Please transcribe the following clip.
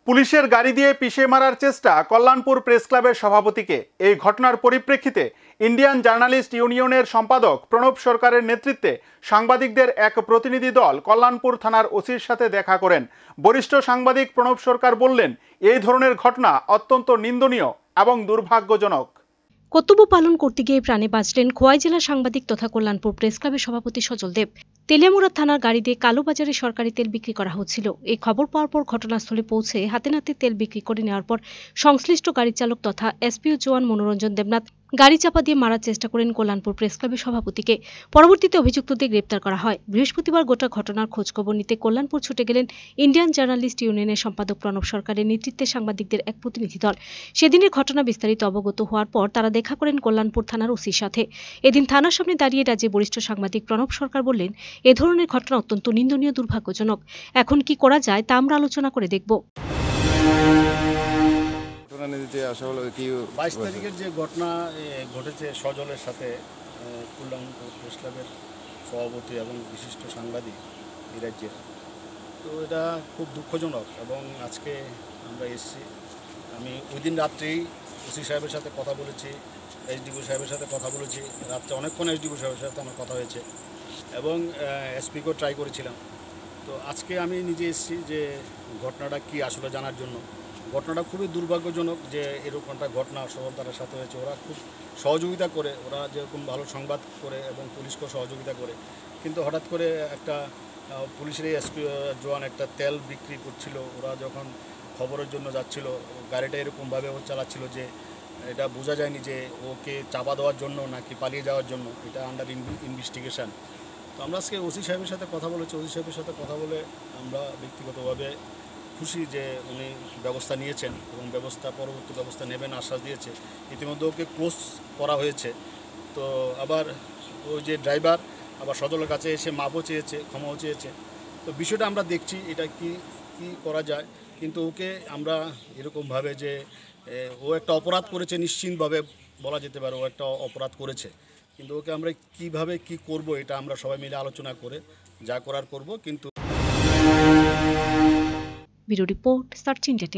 পুলিশের গাড়ি দিয়ে পিষে মারার চেষ্টা কল্যাণপুর প্রেস ক্লাবের সভাপতিকে। এই ঘটনার পরিপ্রেক্ষিতে ইন্ডিয়ান জার্নালিস্ট ইউনিয়নের সম্পাদক প্রণব সরকারের নেতৃত্বে সাংবাদিকদের এক প্রতিনিধি দল কল্যাণপুর থানার ওসির সাথে দেখা করেন। বরিষ্ঠ সাংবাদিক প্রণব সরকার বললেন, এই ধরনের ঘটনা অত্যন্ত নিন্দনীয় এবং দুর্ভাগ্যজনক। কর্তব্য পালন করতে গিয়ে প্রাণে বাঁচলেন খোয়াই জেলার সাংবাদিক তথা কল্যাণপুর প্রেস ক্লাবের সভাপতি সজল দেব। তেলিয়ামুড়া থানার গাড়ি দিয়ে কালোবাজারে সরকারি তেল বিক্রি করা হচ্ছিল। এই খবর পাওয়ার পর ঘটনাস্থলে পৌঁছে হাতে নাতে তেল বিক্রি করে নেওয়ার পর সংশ্লিষ্ট গাড়ির চালক তথা এসপিও জওয়ান মনোরঞ্জন দেবনাথ গাড়ি চাপা দিয়ে মারার চেষ্টা করেন কল্যাণপুর প্রেস ক্লাবের সভাপতিকে। পরবর্তীতে অভিযুক্তদের গ্রেপ্তার করা হয়। বৃহস্পতিবার গোটা ঘটনার খোঁজখবর নিতে কল্যাণপুর ছুটে গেলেন ইন্ডিয়ান জার্নালিস্ট ইউনিয়নের সম্পাদক প্রণব সরকারের নেতৃত্বে সাংবাদিকদের এক প্রতিনিধি দল। সেদিনের ঘটনা বিস্তারিত অবগত হওয়ার পর তারা দেখা করেন কল্যাণপুর থানার ওসির সাথে। এদিন থানার সামনে দাঁড়িয়ে রাজ্যের বরিষ্ঠ সাংবাদিক প্রণব সরকার বললেন, এ ধরনের ঘটনা অত্যন্ত নিন্দনীয়, দুর্ভাগ্যজনক। এখন কি করা যায় তা আমরা আলোচনা করে দেখব। 22 তারিখের যে ঘটনা ঘটেছে সজলের সাথে কল্যাণপুর প্রেস ক্লাবের সভাপতি এবং বিশিষ্ট সাংবাদিক এই রাজ্যের, তো এটা খুব দুঃখজনক। এবং আজকে আমরা এসেছি, আমি ওই দিন রাত্রেই ওসি সাহেবের সাথে কথা বলেছি, এসডিও সাহেবের সাথে কথা বলেছি, রাত্রে অনেকক্ষণ এসডিও সাহেবের সাথে আমার কথা হয়েছে এবং এসপিকেও ট্রাই করেছিলাম। তো আজকে আমি নিজে এসেছি যে ঘটনাটা কি আসলে জানার জন্য। ঘটনাটা খুবই দুর্ভাগ্যজনক যে এরকম একটা ঘটনা সহতার সাথে হয়েছে। ওরা খুব সহযোগিতা করে, ওরা যেরকম ভালো সংবাদ করে এবং পুলিশকেও সহযোগিতা করে, কিন্তু হঠাৎ করে একটা পুলিশের এসপি জওয়ান একটা তেল বিক্রি করছিল। ওরা যখন খবরের জন্য যাচ্ছিল, গাড়িটা এরকমভাবে ও চালাচ্ছিল যে এটা বোঝা যায়নি যে ওকে চাপা দেওয়ার জন্য নাকি পালিয়ে যাওয়ার জন্য। এটা আন্ডার ইনভেস্টিগেশন। তো আমরা আজকে ওসি সাহেবের সাথে কথা বলেছি। ওসি সাহেবের সাথে কথা বলে আমরা ব্যক্তিগতভাবে খুশি যে উনি ব্যবস্থা নিয়েছেন এবং পরবর্তী ব্যবস্থা নেবেন আশ্বাস দিয়েছে। ইতিমধ্যে ওকে ক্লোজ করা হয়েছে। তো আবার ওই যে ড্রাইভার আবার সজলের কাছে এসে মাপও চেয়েছে, ক্ষমাও চেয়েছে। তো বিষয়টা আমরা দেখছি এটা কি করা যায়। কিন্তু ওকে আমরা এরকমভাবে যে ও একটা অপরাধ করেছে, নিশ্চিতভাবে বলা যেতে পারে ও একটা অপরাধ করেছে, কিন্তু ওকে আমরা কিভাবে কি করব এটা আমরা সবাই মিলে আলোচনা করে যা করার করব। কিন্তু ব্যুরো রিপোর্ট, সার্চ ইন্ডিয়া।